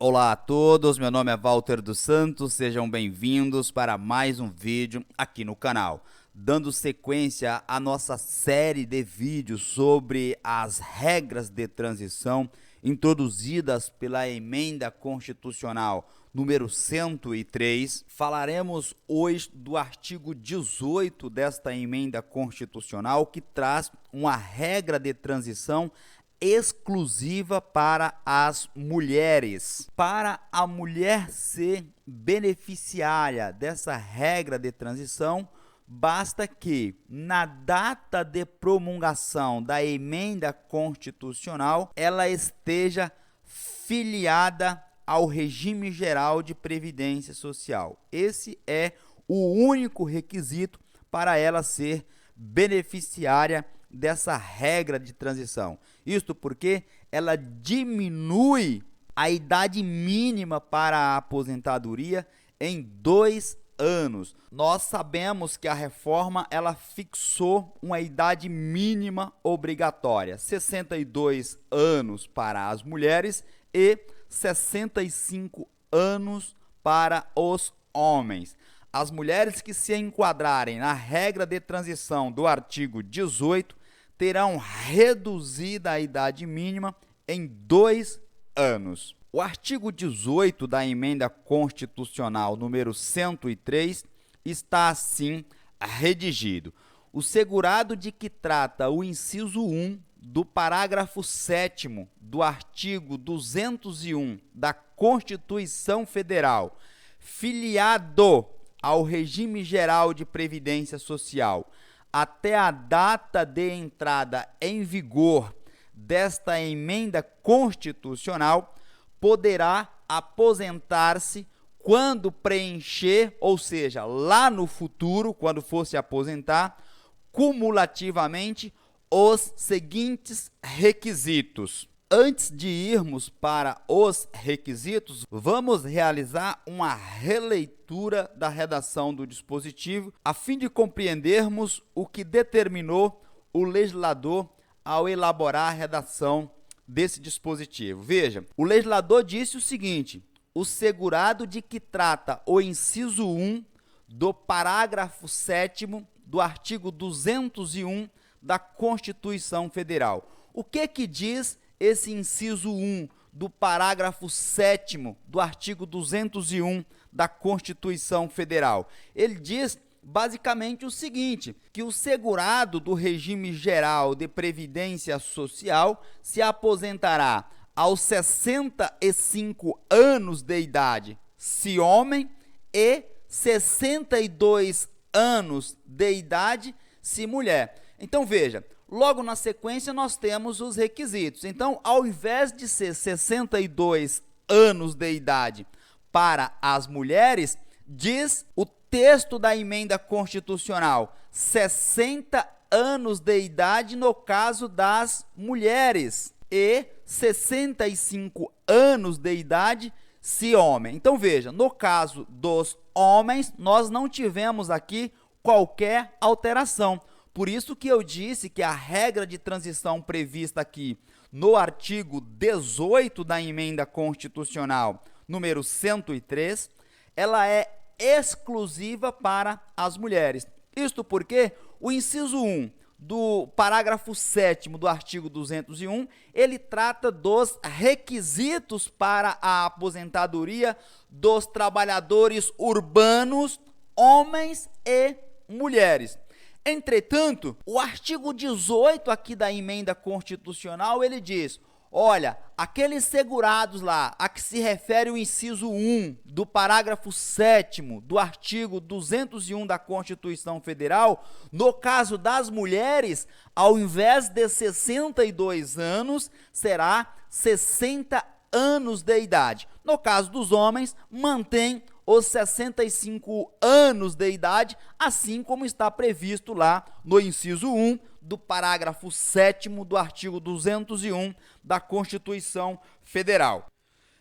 Olá a todos, meu nome é Walter dos Santos, sejam bem-vindos para mais um vídeo aqui no canal. Dando sequência à nossa série de vídeos sobre as regras de transição introduzidas pela Emenda Constitucional número 103, falaremos hoje do artigo 18 desta Emenda Constitucional, que traz uma regra de transição exclusiva para as mulheres. Para a mulher ser beneficiária dessa regra de transição, basta que, na data de promulgação da emenda constitucional, ela esteja filiada ao regime geral de previdência social. Esse é o único requisito para ela ser beneficiária dessa regra de transição. Isto porque ela diminui a idade mínima para a aposentadoria em 2 anos. Nós sabemos que a reforma ela fixou uma idade mínima obrigatória, 62 anos para as mulheres e 65 anos para os homens. As mulheres que se enquadrarem na regra de transição do artigo 18 terão reduzida a idade mínima em 2 anos. O artigo 18 da Emenda Constitucional número 103 está assim redigido: o segurado de que trata o inciso 1 do parágrafo 7º do artigo 201 da Constituição Federal, filiado ao regime geral de previdência social, até a data de entrada em vigor desta emenda constitucional, poderá aposentar-se quando preencher, ou seja, lá no futuro, quando for se aposentar, cumulativamente os seguintes requisitos. Antes de irmos para os requisitos, vamos realizar uma releitura da redação do dispositivo, a fim de compreendermos o que determinou o legislador ao elaborar a redação desse dispositivo. Veja, o legislador disse o seguinte: o segurado de que trata o inciso 1 do parágrafo 7º do artigo 201 da Constituição Federal. O que diz esse inciso 1 do parágrafo 7º do artigo 201 da Constituição Federal? Ele diz basicamente o seguinte, que o segurado do regime geral de previdência social se aposentará aos 65 anos de idade, se homem, e 62 anos de idade, se mulher. Então veja, logo na sequência nós temos os requisitos. Então, ao invés de ser 62 anos de idade para as mulheres, diz o texto da emenda constitucional, 60 anos de idade no caso das mulheres e 65 anos de idade se homem. Então veja, no caso dos homens, nós não tivemos aqui qualquer alteração. Por isso que eu disse que a regra de transição prevista aqui no artigo 18 da emenda constitucional número 103, ela é exclusiva para as mulheres. Isto porque o inciso 1 do parágrafo 7º do artigo 201, ele trata dos requisitos para a aposentadoria dos trabalhadores urbanos, homens e mulheres. Entretanto, o artigo 18 aqui da emenda constitucional, ele diz: olha, aqueles segurados lá, a que se refere o inciso 1 do parágrafo 7º do artigo 201 da Constituição Federal, no caso das mulheres, ao invés de 62 anos, será 60 anos de idade. No caso dos homens, mantém os 65 anos de idade, assim como está previsto lá no inciso 1 do parágrafo 7º do artigo 201 da Constituição Federal.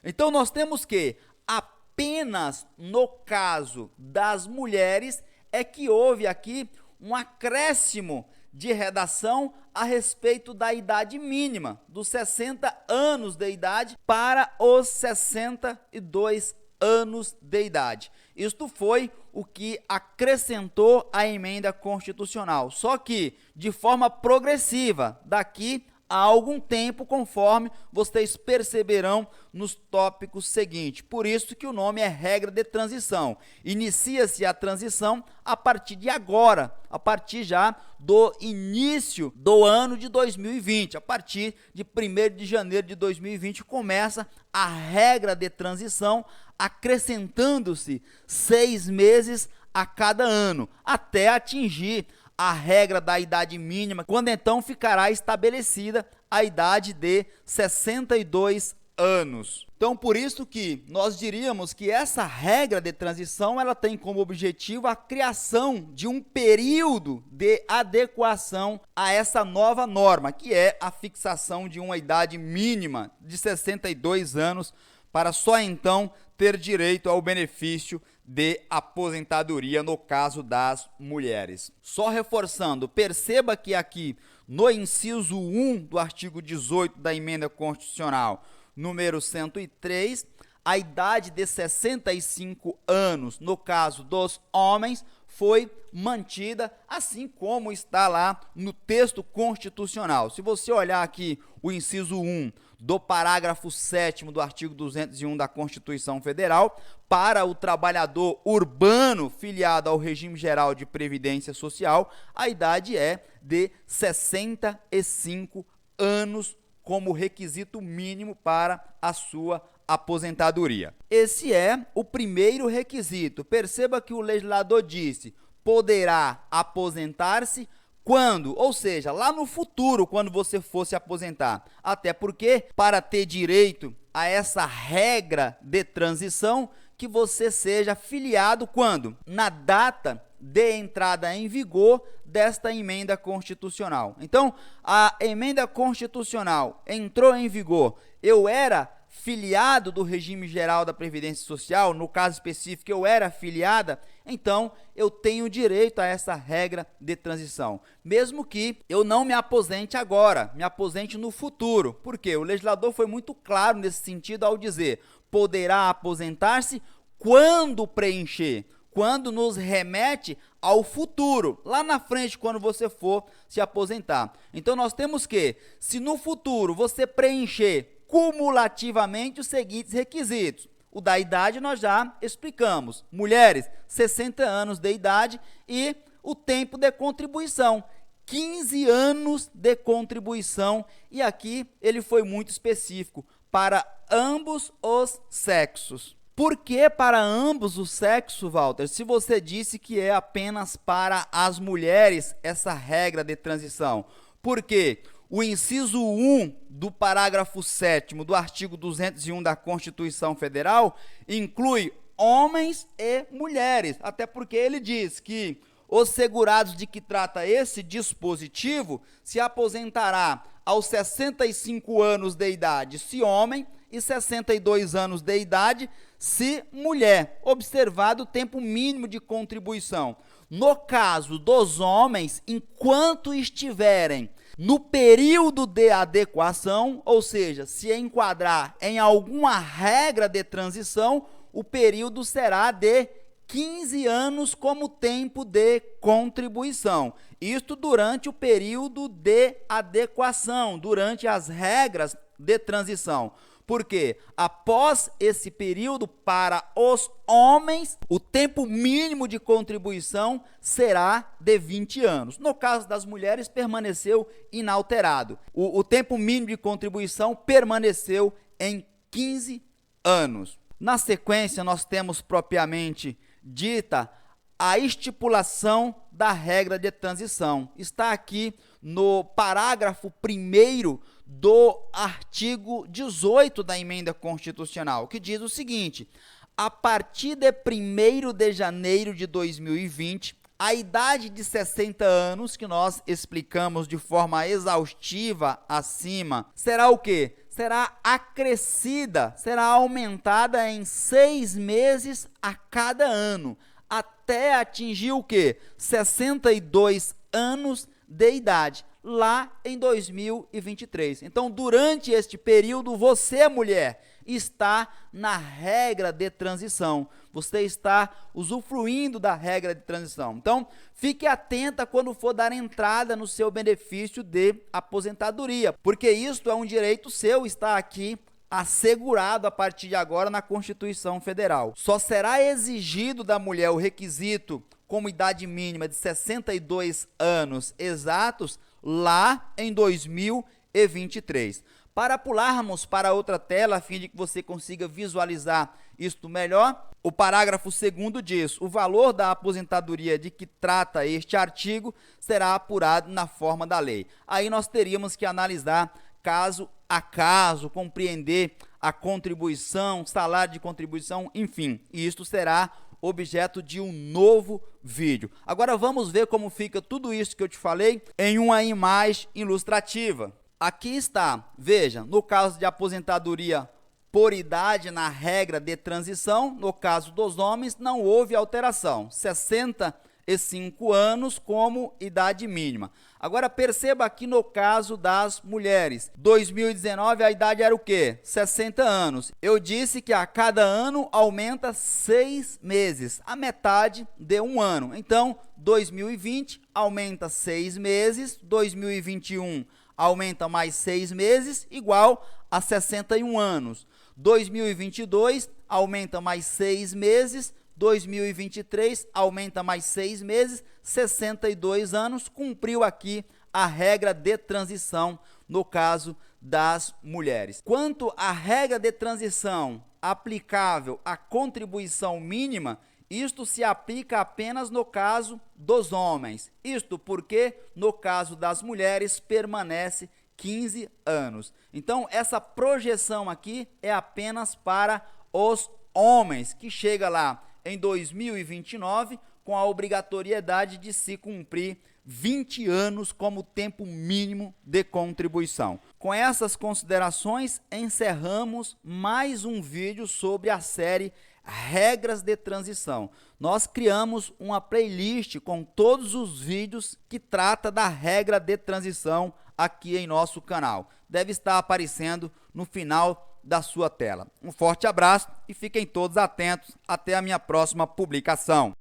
Então, nós temos que, apenas no caso das mulheres, é que houve aqui um acréscimo de redação a respeito da idade mínima, dos 60 anos de idade para os 62 anos de idade. Isto foi o que acrescentou a emenda constitucional, só que de forma progressiva, daqui a algum tempo, conforme vocês perceberão nos tópicos seguintes. Por isso que o nome é regra de transição. Inicia-se a transição a partir de agora, a partir já do início do ano de 2020. A partir de 1º de janeiro de 2020 começa a regra de transição, acrescentando-se 6 meses a cada ano, até atingir a regra da idade mínima, quando então ficará estabelecida a idade de 62 anos. Então, por isso que nós diríamos que essa regra de transição, ela tem como objetivo a criação de um período de adequação a essa nova norma, que é a fixação de uma idade mínima de 62 anos, para só então ter direito ao benefício de aposentadoria no caso das mulheres. Só reforçando, perceba que aqui no inciso 1 do artigo 18 da emenda constitucional número 103, a idade de 65 anos, no caso dos homens, foi mantida, assim como está lá no texto constitucional. Se você olhar aqui o inciso 1 do parágrafo 7º do artigo 201 da Constituição Federal, para o trabalhador urbano filiado ao regime geral de previdência social, a idade é de 65 anos como requisito mínimo para a sua aposentadoria. Esse é o primeiro requisito. Perceba que o legislador disse: poderá aposentar-se quando? Ou seja, lá no futuro, quando você for se aposentar. Até porque, para ter direito a essa regra de transição, que você seja filiado quando? Na data de entrada em vigor desta emenda constitucional. Então, a emenda constitucional entrou em vigor, eu era filiado do regime geral da Previdência Social, no caso específico eu era filiada, então eu tenho direito a essa regra de transição, mesmo que eu não me aposente agora, me aposente no futuro. Por quê? O legislador foi muito claro nesse sentido ao dizer: poderá aposentar-se quando preencher, quando nos remete ao futuro, lá na frente, quando você for se aposentar. Então nós temos que, se no futuro você preencher cumulativamente os seguintes requisitos. O da idade nós já explicamos. Mulheres, 60 anos de idade, e o tempo de contribuição, 15 anos de contribuição, e aqui ele foi muito específico, para ambos os sexos. Por que para ambos os sexos, Walter, se você disse que é apenas para as mulheres essa regra de transição? Porque o inciso 1 do parágrafo 7º do artigo 201 da Constituição Federal inclui homens e mulheres, até porque ele diz que os segurados de que trata esse dispositivo se aposentará aos 65 anos de idade se homem e 62 anos de idade se mulher, observado o tempo mínimo de contribuição. No caso dos homens, enquanto estiverem no período de adequação, ou seja, se enquadrar em alguma regra de transição, o período será de 15 anos como tempo de contribuição. Isto durante o período de adequação, durante as regras de transição. Porque após esse período, para os homens, o tempo mínimo de contribuição será de 20 anos. No caso das mulheres, permaneceu inalterado. O tempo mínimo de contribuição permaneceu em 15 anos. Na sequência, nós temos propriamente dita a estipulação da regra de transição. Está aqui no parágrafo 1º do artigo 18 da emenda constitucional, que diz o seguinte: a partir de 1º de janeiro de 2020, a idade de 60 anos, que nós explicamos de forma exaustiva acima, será o quê? Será acrescida, será aumentada em 6 meses a cada ano, até atingir o quê? 62 anos de idade, lá em 2023. Então, durante este período, você, mulher, está na regra de transição. Você está usufruindo da regra de transição. Então, fique atenta quando for dar entrada no seu benefício de aposentadoria, porque isto é um direito seu, está aqui assegurado a partir de agora na Constituição Federal. Só será exigido da mulher o requisito como idade mínima de 62 anos exatos lá em 2023. Para pularmos para outra tela, a fim de que você consiga visualizar isto melhor, o parágrafo 2º diz: o valor da aposentadoria de que trata este artigo será apurado na forma da lei. Aí nós teríamos que analisar caso a caso, compreender a contribuição, salário de contribuição, enfim, e isto será objeto de um novo vídeo. Agora vamos ver como fica tudo isso que eu te falei em uma imagem ilustrativa. Aqui está, veja, no caso de aposentadoria por idade na regra de transição, no caso dos homens não houve alteração, 65 anos como idade mínima. Agora perceba aqui no caso das mulheres, 2019 a idade era o quê? 60 anos. Eu disse que a cada ano aumenta 6 meses, a metade de um ano. Então, 2020 aumenta 6 meses, 2021 aumenta mais 6 meses, igual a 61 anos. 2022 aumenta mais 6 meses, 2023 aumenta mais 6 meses, 62 anos, cumpriu aqui a regra de transição no caso das mulheres. Quanto à regra de transição aplicável à contribuição mínima, isto se aplica apenas no caso dos homens. Isto porque, no caso das mulheres, permanece 15 anos. Então, essa projeção aqui é apenas para os homens, que chega lá em 2029 com a obrigatoriedade de se cumprir 20 anos como tempo mínimo de contribuição. Com essas considerações, encerramos mais um vídeo sobre a série Regras de Transição. Nós criamos uma playlist com todos os vídeos que trata da regra de transição aqui em nosso canal. Deve estar aparecendo no final da sua tela. Um forte abraço e fiquem todos atentos até a minha próxima publicação.